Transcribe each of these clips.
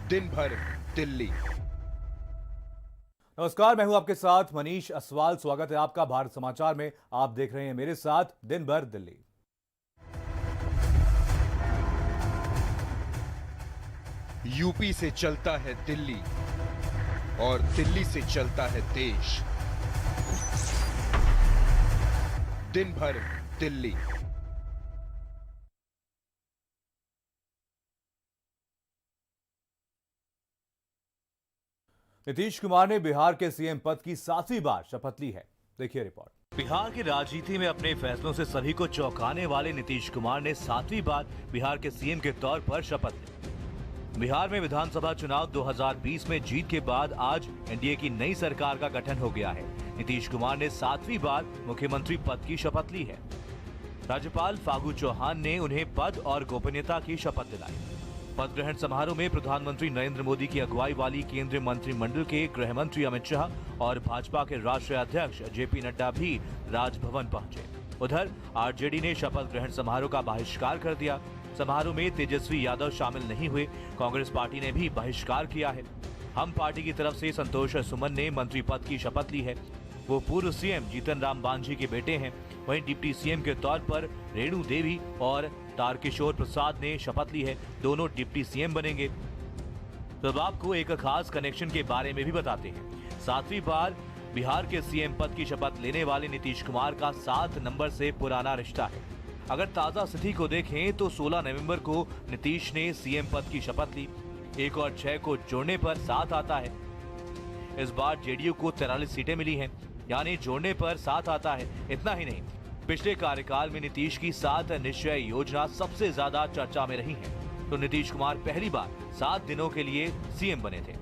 दिन भर दिल्ली। नमस्कार, मैं हूं आपके साथ मनीष असवाल। स्वागत है आपका भारत समाचार में। आप देख रहे हैं मेरे साथ दिन भर दिल्ली। यूपी से चलता है दिल्ली और दिल्ली से चलता है देश। दिन भर दिल्ली। नीतीश कुमार ने बिहार के सीएम पद की 7वीं बार शपथ ली है। देखिए रिपोर्ट। बिहार की राजनीति में अपने फैसलों से सभी को चौंकाने वाले नीतीश कुमार ने 7वीं बार बिहार के सीएम के तौर पर शपथ ली। बिहार में विधानसभा चुनाव 2020 में जीत के बाद आज एनडीए की नई सरकार का गठन हो गया है। नीतीश कुमार ने 7वीं बार मुख्यमंत्री पद की शपथ ली है। राज्यपाल फागू चौहान ने उन्हें पद और गोपनीयता की शपथ दिलाई। पद ग्रहण समारोह में प्रधानमंत्री नरेंद्र मोदी की अगुवाई वाली केंद्रीय मंत्रिमंडल के गृह मंत्री अमित शाह और भाजपा के राष्ट्रीय अध्यक्ष जेपी नड्डा भी राजभवन पहुंचे। उधर आरजेडी ने शपथ ग्रहण समारोह का बहिष्कार कर दिया। समारोह में तेजस्वी यादव शामिल नहीं हुए। कांग्रेस पार्टी ने भी बहिष्कार किया है। हम पार्टी की तरफ से संतोष सुमन ने मंत्री पद की शपथ ली है। वो पूर्व सीएम जीतन राम मांझी के बेटे हैं। वहीं डिप्टी सीएम के तौर पर रेणु देवी और तारकिशोर प्रसाद ने शपथ ली है। दोनों डिप्टी सीएम बनेंगे। तो अब आपको एक खास कनेक्शन के बारे में भी बताते हैं। 7वीं बार बिहार के सीएम पद की शपथ लेने वाले नीतीश कुमार का 7 नंबर से पुराना रिश्ता है। अगर ताजा स्थिति को देखें तो 16 नवंबर को नीतीश ने सीएम पद की शपथ ली। 1 और 6 को जोड़ने पर 7 आता है। इस बार जेडीयू को 43 सीटें मिली हैं, यानी जोड़ने पर 7 आता है। इतना ही नहीं, पिछले कार्यकाल में नीतीश की 7 निश्चय योजना सबसे ज्यादा चर्चा में रही है। तो नीतीश कुमार पहली बार 7 दिनों के लिए सीएम बने थे।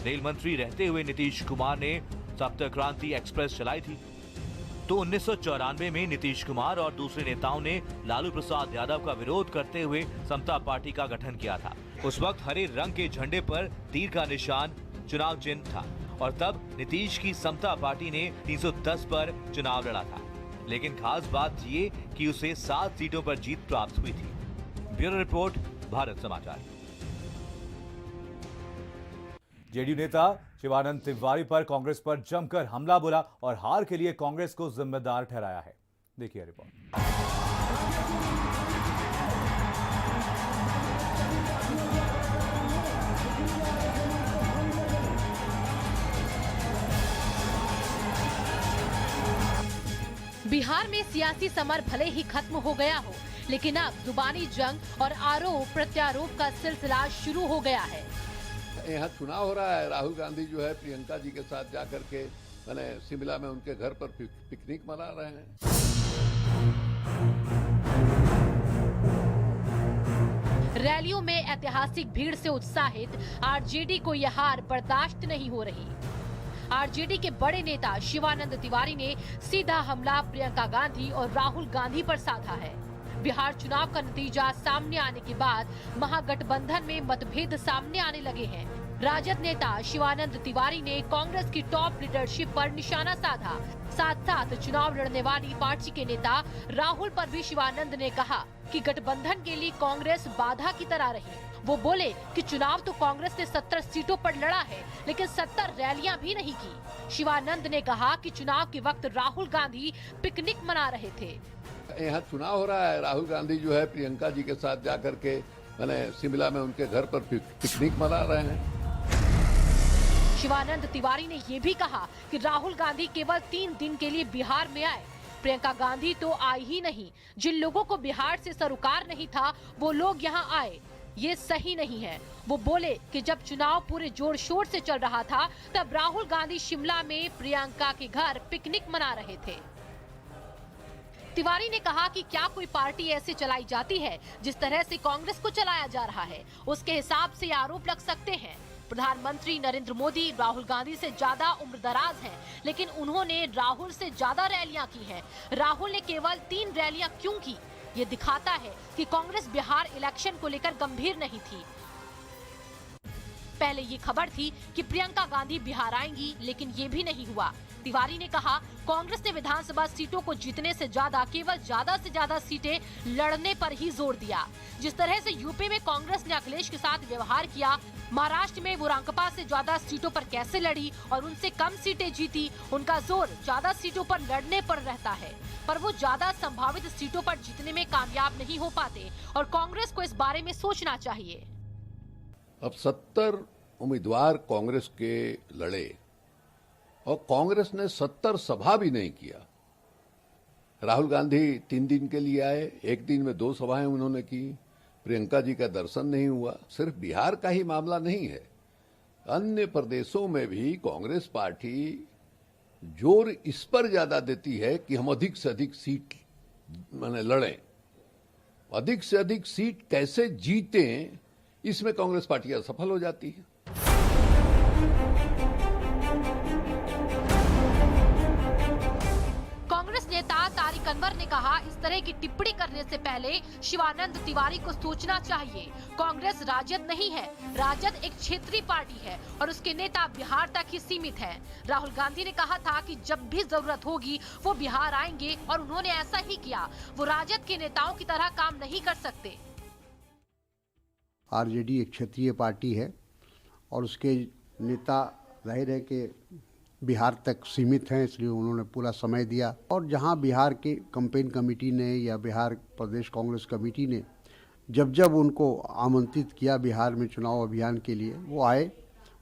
रेल मंत्री रहते हुए नीतीश कुमार ने सप्त क्रांति एक्सप्रेस चलाई थी। तो 1994 में नीतीश कुमार और दूसरे नेताओं ने लालू प्रसाद यादव का विरोध करते हुए समता पार्टी का गठन किया था। उस वक्त हरे रंग के झंडे पर तीर का निशान चुनाव चिन्ह था और तब नीतीश की समता पार्टी ने 310 पर चुनाव लड़ा था। लेकिन खास बात ये कि उसे 7 सीटों पर जीत प्राप्त हुई थी। ब्यूरो रिपोर्ट, भारत समाचार। जेडीयू नेता शिवानंद तिवारी पर कांग्रेस पर जमकर हमला बोला और हार के लिए कांग्रेस को जिम्मेदार ठहराया है। देखिए रिपोर्ट। बिहार में सियासी समर भले ही खत्म हो गया हो, लेकिन अब जुबानी जंग और आरोप प्रत्यारोप का सिलसिला शुरू हो गया है। यहाँ चुनाव हो रहा है। राहुल गांधी जो है प्रियंका जी के साथ जाकर के मैंने शिमला में उनके घर पर पिकनिक मना रहे हैं। रैलियों में ऐतिहासिक भीड़ से उत्साहित आरजेडी को यह हार बर्दाश्त नहीं हो रही। आरजेडी के बड़े नेता शिवानंद तिवारी ने सीधा हमला प्रियंका गांधी और राहुल गांधी पर साधा है। बिहार चुनाव का नतीजा सामने आने के बाद महागठबंधन में मतभेद सामने आने लगे हैं। राजद नेता शिवानंद तिवारी ने कांग्रेस की टॉप लीडरशिप पर निशाना साधा। साथ साथ चुनाव लड़ने वाली पार्टी के नेता राहुल पर भी शिवानंद ने कहा कि गठबंधन के लिए कांग्रेस बाधा की तरह रही। वो बोले कि चुनाव तो कांग्रेस ने 17 सीटों पर लड़ा है, लेकिन 70 रैलियां भी नहीं की। शिवानंद ने कहा कि चुनाव के वक्त राहुल गांधी पिकनिक मना रहे थे। यहाँ चुनाव हो रहा है। राहुल गांधी जो है प्रियंका जी के साथ जाकर के मैंने शिमला में उनके घर पर पिकनिक मना रहे हैं। शिवानंद तिवारी ने ये भी कहा कि राहुल गांधी केवल 3 दिन के लिए बिहार में आए। प्रियंका गांधी तो आई ही नहीं। जिन लोगों को बिहार से सरोकार नहीं था वो लोग यहाँ आए, ये सही नहीं है। वो बोले कि जब चुनाव पूरे जोर शोर से चल रहा था तब राहुल गांधी शिमला में प्रियंका के घर पिकनिक मना रहे थे। तिवारी ने कहा कि क्या कोई पार्टी ऐसे चलाई जाती है जिस तरह से कांग्रेस को चलाया जा रहा है, उसके हिसाब से आरोप लग सकते हैं। प्रधानमंत्री नरेंद्र मोदी राहुल गांधी से ज्यादा उम्रदराज हैं, लेकिन उन्होंने राहुल से ज्यादा रैलियां की हैं। राहुल ने केवल 3 रैलियां क्यों की? ये दिखाता है कि कांग्रेस बिहार इलेक्शन को लेकर गंभीर नहीं थी। पहले ये खबर थी कि प्रियंका गांधी बिहार आएंगी, लेकिन ये भी नहीं हुआ। तिवारी ने कहा, कांग्रेस ने विधानसभा सीटों को जीतने से ज्यादा केवल ज्यादा से ज्यादा सीटें लड़ने पर ही जोर दिया। जिस तरह से यूपी में कांग्रेस ने अखिलेश के साथ व्यवहार किया, महाराष्ट्र में वो रांकपा से ज्यादा सीटों पर कैसे लड़ी और उनसे कम सीटें जीती। उनका जोर ज्यादा सीटों पर लड़ने पर रहता है, पर वो ज्यादा संभावित सीटों पर जीतने में कामयाब नहीं हो पाते और कांग्रेस को इस बारे में सोचना चाहिए। अब 70 उम्मीदवार कांग्रेस के लड़े और कांग्रेस ने 70 सभा भी नहीं किया। राहुल गांधी 3 दिन के लिए आए, एक दिन में 2 सभाएं उन्होंने की। प्रियंका जी का दर्शन नहीं हुआ। सिर्फ बिहार का ही मामला नहीं है, अन्य प्रदेशों में भी कांग्रेस पार्टी जोर इस पर ज्यादा देती है कि हम अधिक से अधिक सीट लड़ें, अधिक से अधिक सीट कैसे जीतें, इसमें कांग्रेस पार्टी असफल हो जाती है। कांग्रेस नेता तारिक अनवर ने कहा, इस तरह की टिप्पणी करने से पहले शिवानंद तिवारी को सोचना चाहिए। कांग्रेस राजद नहीं है, राजद एक क्षेत्रीय पार्टी है और उसके नेता बिहार तक ही सीमित हैं। राहुल गांधी ने कहा था कि जब भी जरूरत होगी वो बिहार आएंगे और उन्होंने ऐसा ही किया। वो राजद के नेताओं की तरह काम नहीं कर सकते। आरजेडी एक क्षेत्रीय पार्टी है और उसके नेता जाहिर है कि बिहार तक सीमित हैं, इसलिए उन्होंने पूरा समय दिया। और जहां बिहार के कैंपेन कमेटी ने या बिहार प्रदेश कांग्रेस कमेटी ने जब जब उनको आमंत्रित किया बिहार में चुनाव अभियान के लिए, वो आए,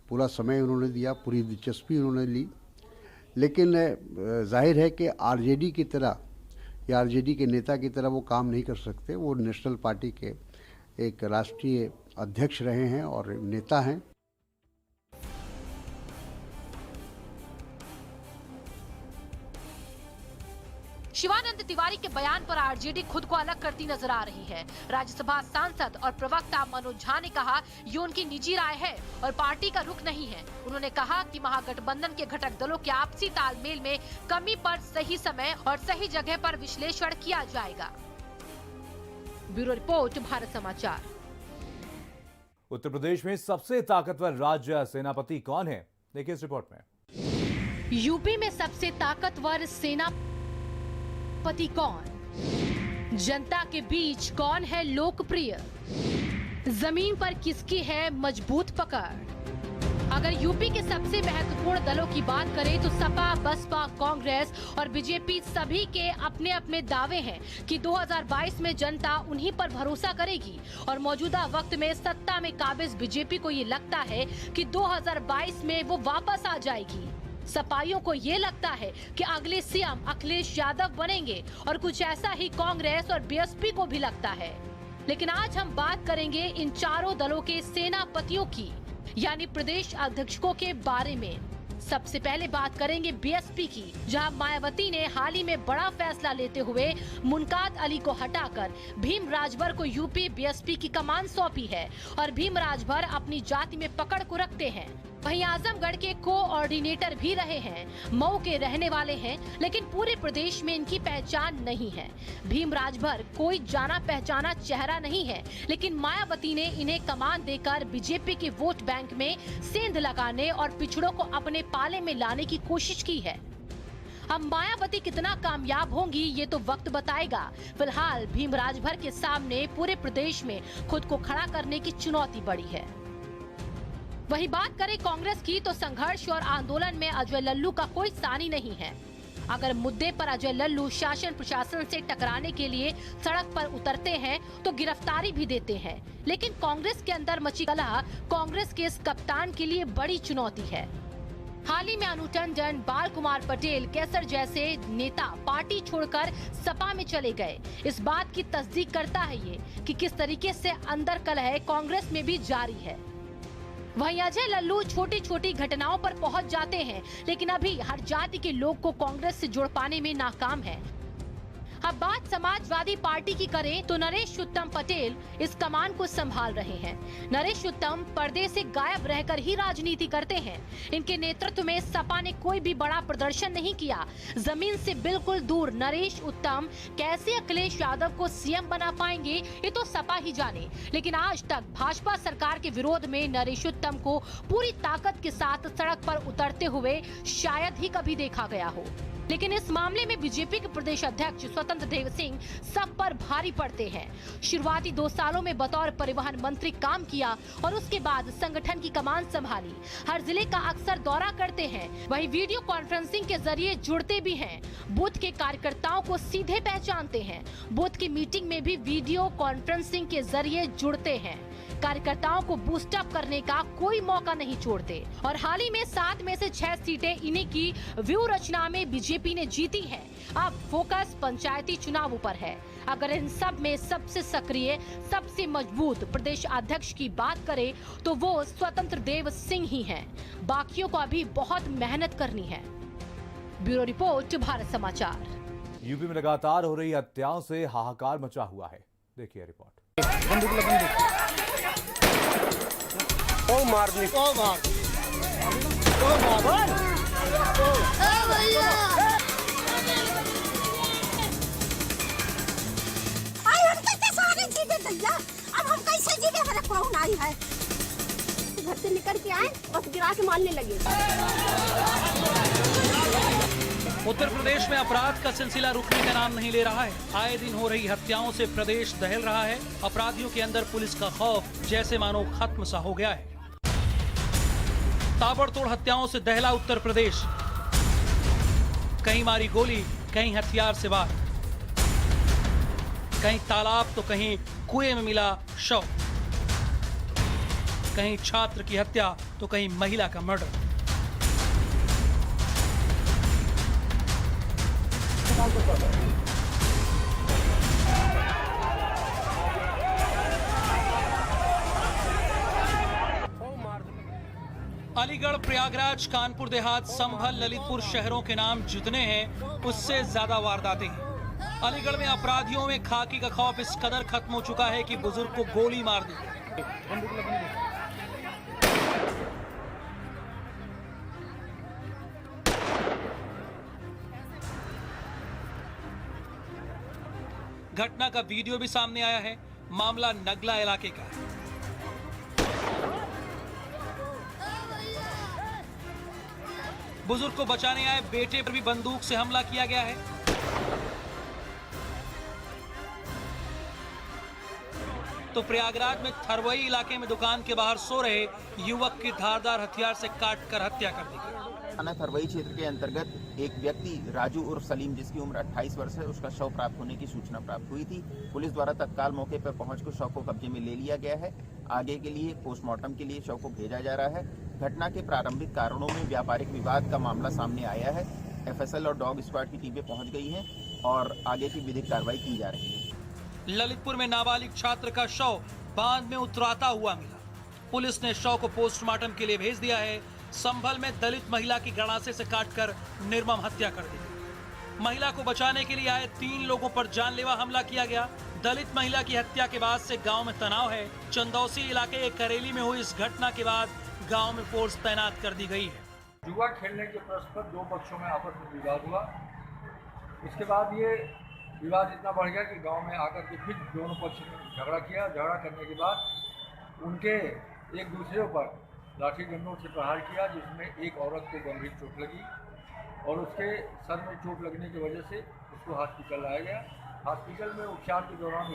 पूरा समय उन्होंने दिया, पूरी दिलचस्पी उन्होंने ली। लेकिन जाहिर है कि आरजेडी की तरह या आरजेडी के नेता की तरह वो काम नहीं कर सकते। वो नेशनल पार्टी के एक राष्ट्रीय अध्यक्ष रहे हैं और नेता हैं। शिवानंद तिवारी के बयान पर आरजेडी खुद को अलग करती नजर आ रही है। राज्यसभा सांसद और प्रवक्ता मनोज झा ने कहा, ये उनकी निजी राय है और पार्टी का रुख नहीं है। उन्होंने कहा कि महागठबंधन के घटक दलों के आपसी तालमेल में कमी पर सही समय और सही जगह पर विश्लेषण किया जाएगा। ब्यूरो रिपोर्ट, भारत समाचार। उत्तर प्रदेश में सबसे ताकतवर राज्य सेनापति कौन है, देखिए इस रिपोर्ट में। यूपी में सबसे ताकतवर सेनापति कौन? जनता के बीच कौन है लोकप्रिय? जमीन पर किसकी है मजबूत पकड़? अगर यूपी के सबसे महत्वपूर्ण दलों की बात करें तो सपा, बसपा, कांग्रेस और बीजेपी सभी के अपने अपने दावे हैं कि 2022 में जनता उन्हीं पर भरोसा करेगी और मौजूदा वक्त में सत्ता में काबिज बीजेपी को ये लगता है कि 2022 में वो वापस आ जाएगी। सपाइयों को ये लगता है कि अगले सीएम अखिलेश यादव बनेंगे और कुछ ऐसा ही कांग्रेस और बीएसपी को भी लगता है। लेकिन आज हम बात करेंगे इन चारों दलों के सेनापतियों की, यानी प्रदेश अध्यक्षों के बारे में। सबसे पहले बात करेंगे बीएसपी की, जहां मायावती ने हाल ही में बड़ा फैसला लेते हुए मुनकात अली को हटाकर भीम राजभर को यूपी बीएसपी की कमान सौंपी है और भीम राजभर अपनी जाति में पकड़ को रखते हैं। वहीं आजमगढ़ के कोऑर्डिनेटर भी रहे हैं, मऊ के रहने वाले हैं, लेकिन पूरे प्रदेश में इनकी पहचान नहीं है। भीम राजभर कोई जाना पहचाना चेहरा नहीं है, लेकिन मायावती ने इन्हें कमान देकर बीजेपी के वोट बैंक में सेंध लगाने और पिछड़ों को अपने पाले में लाने की कोशिश की है। अब मायावती कितना कामयाब होंगी ये तो वक्त बताएगा। फिलहाल भीम राजभर के सामने पूरे प्रदेश में खुद को खड़ा करने की चुनौती बड़ी है। वहीं बात करें कांग्रेस की तो संघर्ष और आंदोलन में अजय लल्लू का कोई सानी नहीं है। अगर मुद्दे पर अजय लल्लू शासन प्रशासन से टकराने के लिए सड़क पर उतरते हैं तो गिरफ्तारी भी देते हैं, लेकिन कांग्रेस के अंदर मची कलह कांग्रेस के इस कप्तान के लिए बड़ी चुनौती है। हाल ही में अनु टंडन, बाल कुमार पटेल, केसर जैसे नेता पार्टी छोड़कर सपा में चले गए। इस बात की तस्दीक करता है ये कि किस तरीके से अंदर कलह कांग्रेस में भी जारी है। वहीं अजय लल्लू छोटी छोटी घटनाओं पर पहुंच जाते हैं, लेकिन अभी हर जाति के लोग को कांग्रेस से जोड़ पाने में नाकाम है। अब बात समाजवादी पार्टी की करें तो नरेश उत्तम पटेल इस कमान को संभाल रहे हैं। नरेश उत्तम पर्दे से गायब रहकर ही राजनीति करते हैं। इनके नेतृत्व में सपा ने कोई भी बड़ा प्रदर्शन नहीं किया। जमीन से बिल्कुल दूर नरेश उत्तम कैसे अखिलेश यादव को सीएम बना पाएंगे ये तो सपा ही जाने। लेकिन आज तक भाजपा सरकार के विरोध में नरेश उत्तम को पूरी ताकत के साथ सड़क पर उतरते हुए शायद ही कभी देखा गया हो। लेकिन इस मामले में बीजेपी के प्रदेश अध्यक्ष स्वतंत्र देव सिंह सब पर भारी पड़ते हैं। शुरुआती 2 सालों में बतौर परिवहन मंत्री काम किया और उसके बाद संगठन की कमान संभाली। हर जिले का अक्सर दौरा करते हैं, वही वीडियो कॉन्फ्रेंसिंग के जरिए जुड़ते भी हैं। बूथ के कार्यकर्ताओं को सीधे पहचानते हैं। बूथ की मीटिंग में भी वीडियो कॉन्फ्रेंसिंग के जरिए जुड़ते हैं। कार्यकर्ताओं को बूस्ट अप करने का कोई मौका नहीं छोड़ते। और हाल ही में 7 में से 6 सीटें इन्हीं की व्यू रचना में बीजेपी ने जीती है। अब फोकस पंचायती चुनावों पर है। अगर इन सब में सबसे सक्रिय, सबसे मजबूत प्रदेश अध्यक्ष की बात करें तो वो स्वतंत्र देव सिंह ही हैं। बाकियों को अभी बहुत मेहनत करनी है। ब्यूरो रिपोर्ट, भारत समाचार। यूपी में लगातार हो रही हत्याओं से हाहाकार मचा हुआ है। देखिए रिपोर्ट। अब हम कैसे जीवे, हमारा कौन आई है। घर से निकल के आए और गिरा के मारने लगे। उत्तर प्रदेश में अपराध का सिलसिला रुकने का नाम नहीं ले रहा है। आए दिन हो रही हत्याओं से प्रदेश दहल रहा है। अपराधियों के अंदर पुलिस का खौफ जैसे मानो खत्म सा हो गया है। ताबड़तोड़ हत्याओं से दहला उत्तर प्रदेश। कहीं मारी गोली, कहीं हथियार से वार, कहीं तालाब तो कहीं कुएं में मिला शव, कहीं छात्र की हत्या तो कहीं महिला का मर्डर। अलीगढ़, प्रयागराज, कानपुर देहात, संभल, ललितपुर शहरों के नाम जितने हैं उससे ज्यादा वारदातें हैं। अलीगढ़ में अपराधियों में खाकी का खौफ इस कदर खत्म हो चुका है कि बुजुर्ग को गोली मार दी। घटना का वीडियो भी सामने आया है। मामला नगला इलाके का है। बुजुर्ग को बचाने आए बेटे पर भी बंदूक से हमला किया गया है। तो प्रयागराज में थरवई इलाके में दुकान के बाहर सो रहे युवक की धारदार हथियार से काटकर हत्या कर दी गई। थाना थरवई क्षेत्र के अंतर्गत एक व्यक्ति राजू उर्फ सलीम, जिसकी उम्र 28 वर्ष है, उसका शव प्राप्त होने की सूचना प्राप्त हुई थी। पुलिस द्वारा तत्काल मौके पर पहुंचकर शव को कब्जे में ले लिया गया है। आगे के लिए पोस्टमार्टम के लिए शव को भेजा जा रहा है। घटना के प्रारंभिक कारणों में व्यापारिक विवाद का मामला सामने आया है। एफएसएल और डॉग स्क्वाड की टीमें पहुंच गई हैं और आगे की विधिक कार्रवाई की जा रही है। ललितपुर में नाबालिग छात्र का शव बांध में उतराता हुआ मिला। पुलिस ने शव को पोस्टमार्टम के लिए भेज दिया है। संभल में दलित महिला की गड़ासे से काटकर निर्मम हत्या कर दी गई। महिला को बचाने के लिए आए 3 लोगों पर जानलेवा हमला किया गया। दलित महिला की हत्या के बाद से गांव में तनाव है। चंदौसी इलाके के करेली में हुई इस घटना के बाद गांव में फोर्स तैनात कर दी गई है। जुआ खेलने के प्रश्न पर 2 पक्षों में आपस में विवाद हुआ। इसके बाद ये विवाद इतना बढ़ गया कि गांव में आकर के फिर दोनों पक्ष ने झगड़ा किया। झगड़ा करने के बाद उनके एक दूसरे पर लाठी डंडों से प्रहार किया, जिसमें एक औरत को गंभीर चोट लगी और उसके सर में चोट लगने की वजह से उसको हॉस्पिटल लाया गया। हॉस्पिटल में उपचार के दौरान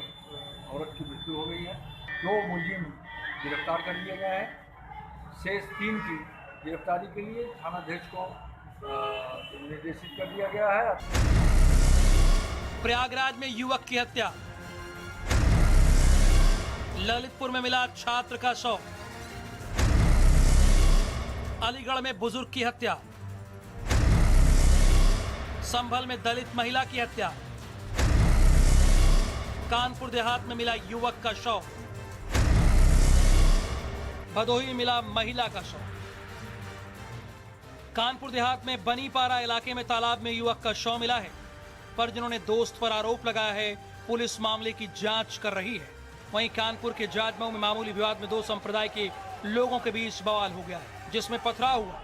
औरत की मृत्यु हो गई है। 2 मुलजिम गिरफ्तार कर लिए गए हैं। शेष 3 की गिरफ्तारी के लिए थानाध्यक्ष को निर्देशित कर दिया गया है। प्रयागराज में युवक की हत्या। ललितपुर में मिला छात्र का शव। अलीगढ़ में बुजुर्ग की हत्या। संभल में दलित महिला की हत्या। कानपुर देहात में मिला युवक का शव। भदोही में मिला महिला का शव। कानपुर देहात में बनीपारा इलाके में तालाब में युवक का शव मिला है। परिजनों ने दोस्त पर आरोप लगाया है। पुलिस मामले की जांच कर रही है। वहीं कानपुर के जाजमऊ में मामूली विवाद में 2 संप्रदाय के लोगों के बीच बवाल हो गया है, जिसमें पथराव हुआ।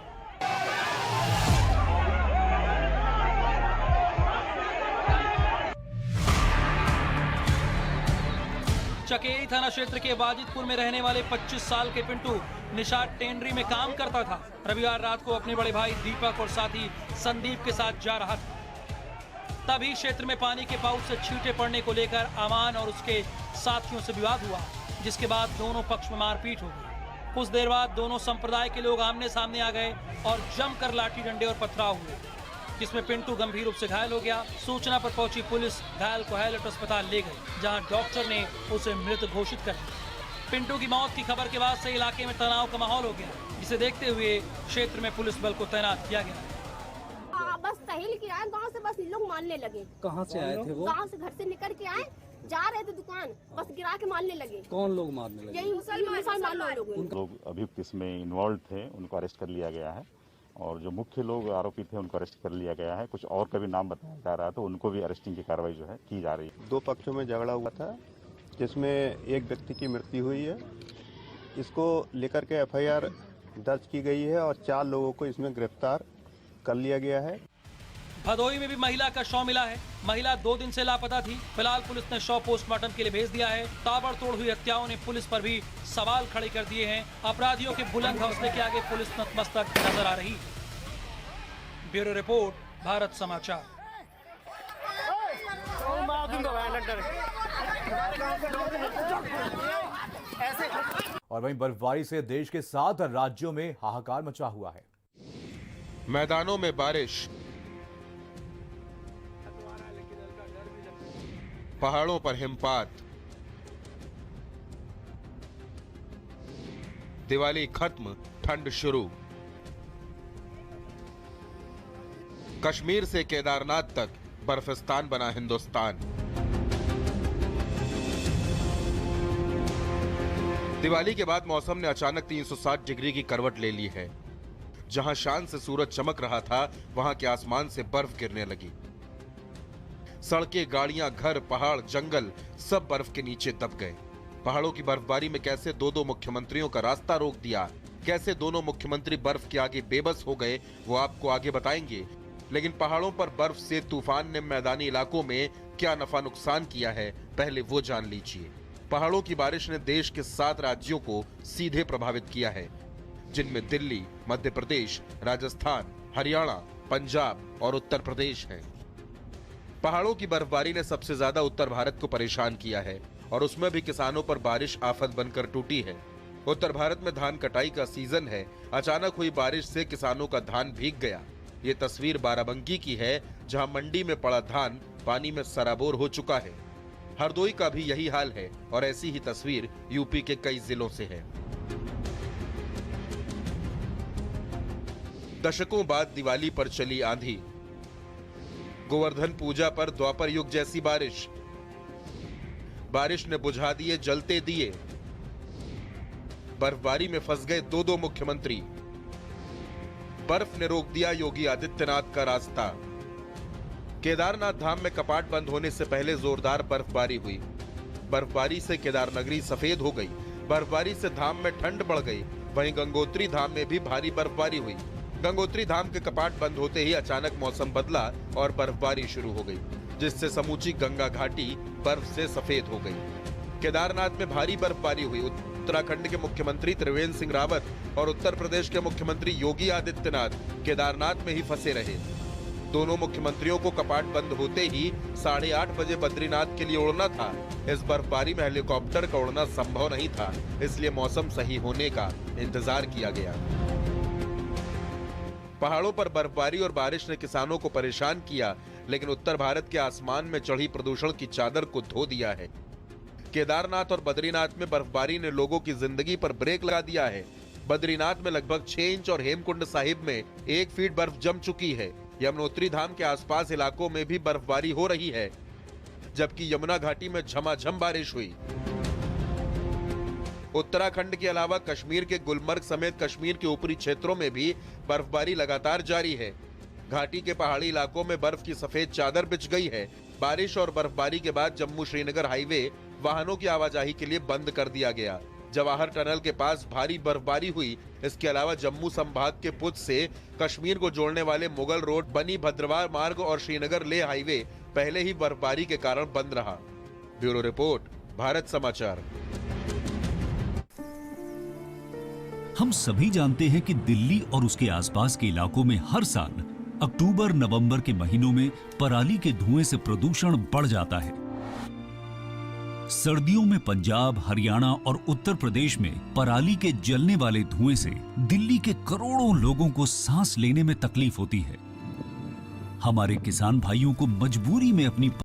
चकेरी थाना क्षेत्र के वाजिदपुर में रहने वाले 25 साल के पिंटू निषाद टेंडरी में काम करता था। रविवार रात को अपने बड़े भाई दीपक और साथी संदीप के साथ जा रहा था। तभी क्षेत्र में पानी के पाउच से छींटे पड़ने को लेकर अमान और उसके साथियों से विवाद हुआ, जिसके बाद दोनों पक्ष में मारपीट हो गई। कुछ देर बाद दोनों संप्रदाय के लोग आमने सामने आ गए और जमकर लाठी डंडे और पथराव हुए, जिसमें पिंटू गंभीर रूप से घायल हो गया। सूचना पर पहुंची पुलिस घायल को हैलट अस्पताल ले गई, जहां डॉक्टर ने उसे मृत घोषित कर दिया। पिंटू की मौत की खबर के बाद से इलाके में तनाव का माहौल हो गया, जिसे देखते हुए क्षेत्र में पुलिस बल को तैनात किया गया। बस टहल के आए गाँव से, बस लोग मारने लगे। कहाँ से आए थे वो? गाँव से, घर से निकल के आए, जा रहे थे दुकान, बस गिरा के मारने लगे। कौन लोग मारने लगे? यही मुसलमान लोग अभियुक्त इसमें इन्वॉल्व थे, उनको अरेस्ट कर लिया गया है। और जो मुख्य लोग आरोपी थे उनको अरेस्ट कर लिया गया है। कुछ और का भी नाम बताया जा रहा है, तो उनको भी अरेस्टिंग की कार्रवाई जो है की जा रही है। 2 पक्षों में झगड़ा हुआ था, जिसमें एक व्यक्ति की मृत्यु हुई है। इसको लेकर के FIR दर्ज की गई है और 4 लोगों को इसमें गिरफ्तार कर लिया गया है। भदोही में भी महिला का शव मिला है। महिला 2 दिन से लापता थी। फिलहाल पुलिस ने शव पोस्टमार्टम के लिए भेज दिया है। ताबड़तोड़ हुई हत्याओं ने पुलिस पर भी सवाल खड़े कर दिए हैं। अपराधियों के बुलंद हौसले के आगे पुलिस नतमस्तक नजर आ रही है। ब्यूरो रिपोर्ट, भारत समाचार। और वहीं बर्फबारी से देश के 7 राज्यों में हाहाकार मचा हुआ है। मैदानों में बारिश, पहाड़ों पर हिमपात, दिवाली खत्म, ठंड शुरू। कश्मीर से केदारनाथ तक बर्फिस्तान बना हिंदुस्तान। दिवाली के बाद मौसम ने अचानक 360 डिग्री की करवट ले ली है। जहां शान से सूरज चमक रहा था, वहां के आसमान से बर्फ गिरने लगी। सड़कें, गाड़ियां, घर, पहाड़, जंगल सब बर्फ के नीचे दब गए। पहाड़ों की बर्फबारी में कैसे 2 मुख्यमंत्रियों का रास्ता रोक दिया, कैसे दोनों मुख्यमंत्री बर्फ के आगे बेबस हो गए, वो आपको आगे बताएंगे। लेकिन पहाड़ों पर बर्फ से तूफान ने मैदानी इलाकों में क्या नफा नुकसान किया है, पहले वो जान लीजिए। पहाड़ों की बारिश ने देश के 7 राज्यों को सीधे प्रभावित किया है, जिनमें दिल्ली, मध्य प्रदेश, राजस्थान, हरियाणा, पंजाब और उत्तर प्रदेश हैं। पहाड़ों की बर्फबारी ने सबसे ज्यादा उत्तर भारत को परेशान किया है और उसमें भी किसानों पर बारिश आफत बनकर टूटी है। उत्तर भारत में धान कटाई का सीजन है। अचानक हुई बारिश से किसानों का धान भीग गया। ये तस्वीर बाराबंकी की है, जहां मंडी में पड़ा धान पानी में सराबोर हो चुका है। हरदोई का भी यही हाल है और ऐसी ही तस्वीर यूपी के कई जिलों से है। दशकों बाद दिवाली पर चली आंधी, गोवर्धन पूजा पर द्वापर युग जैसी बारिश। बारिश ने बुझा दिए जलते दिए। बर्फबारी में फंस गए 2 मुख्यमंत्री। बर्फ ने रोक दिया योगी आदित्यनाथ का रास्ता। केदारनाथ धाम में कपाट बंद होने से पहले जोरदार बर्फबारी हुई। बर्फबारी से केदार नगरी सफेद हो गई। बर्फबारी से धाम में ठंड बढ़ गई। वहीं गंगोत्री धाम में भी भारी बर्फबारी हुई। गंगोत्री धाम के कपाट बंद होते ही अचानक मौसम बदला और बर्फबारी शुरू हो गई, जिससे समूची गंगा घाटी बर्फ से सफेद हो गई। केदारनाथ में भारी बर्फबारी हुई। उत्तराखंड के मुख्यमंत्री त्रिवेंद्र सिंह रावत और उत्तर प्रदेश के मुख्यमंत्री योगी आदित्यनाथ केदारनाथ में ही फंसे रहे। दोनों मुख्यमंत्रियों को कपाट बंद होते ही 8:30 बजे बद्रीनाथ के लिए उड़ना था। इस बर्फबारी में हेलीकॉप्टर का उड़ना संभव नहीं था, इसलिए मौसम सही होने का इंतजार किया गया। पहाड़ों पर बर्फबारी और बारिश ने किसानों को परेशान किया, लेकिन उत्तर भारत के आसमान में चढ़ी प्रदूषण की चादर को धो दिया है। केदारनाथ और बद्रीनाथ में बर्फबारी ने लोगों की जिंदगी पर ब्रेक लगा दिया है। बद्रीनाथ में लगभग 6 इंच और हेमकुंड साहिब में 1 फीट बर्फ जम चुकी है। यमुनोत्री धाम के आसपास इलाकों में भी बर्फबारी हो रही है, जबकि यमुना घाटी में झमाझम बारिश हुई। उत्तराखंड के अलावा कश्मीर के गुलमर्ग समेत कश्मीर के ऊपरी क्षेत्रों में भी बर्फबारी लगातार जारी है। घाटी के पहाड़ी इलाकों में बर्फ की सफेद चादर बिछ गई है। बारिश और बर्फबारी के बाद जम्मू श्रीनगर हाईवे वाहनों की आवाजाही के लिए बंद कर दिया गया। जवाहर टनल के पास भारी बर्फबारी हुई। इसके अलावा जम्मू संभाग के पुंछ से कश्मीर को जोड़ने वाले मुगल रोड, बनी भद्रवाह मार्ग और श्रीनगर लेह हाईवे पहले ही बर्फबारी के कारण बंद रहा। ब्यूरो रिपोर्ट, भारत समाचार। हम सभी जानते हैं कि दिल्ली और उसके आसपास के इलाकों में हर साल अक्टूबर नवंबर के महीनों में पराली के धुएं से प्रदूषण बढ़ जाता है। सर्दियों में पंजाब, हरियाणा और उत्तर प्रदेश में पराली के जलने वाले धुएं से दिल्ली के करोड़ों लोगों को सांस लेने में तकलीफ होती है। हमारे किसान भाइयों को मजबूरी में अपनी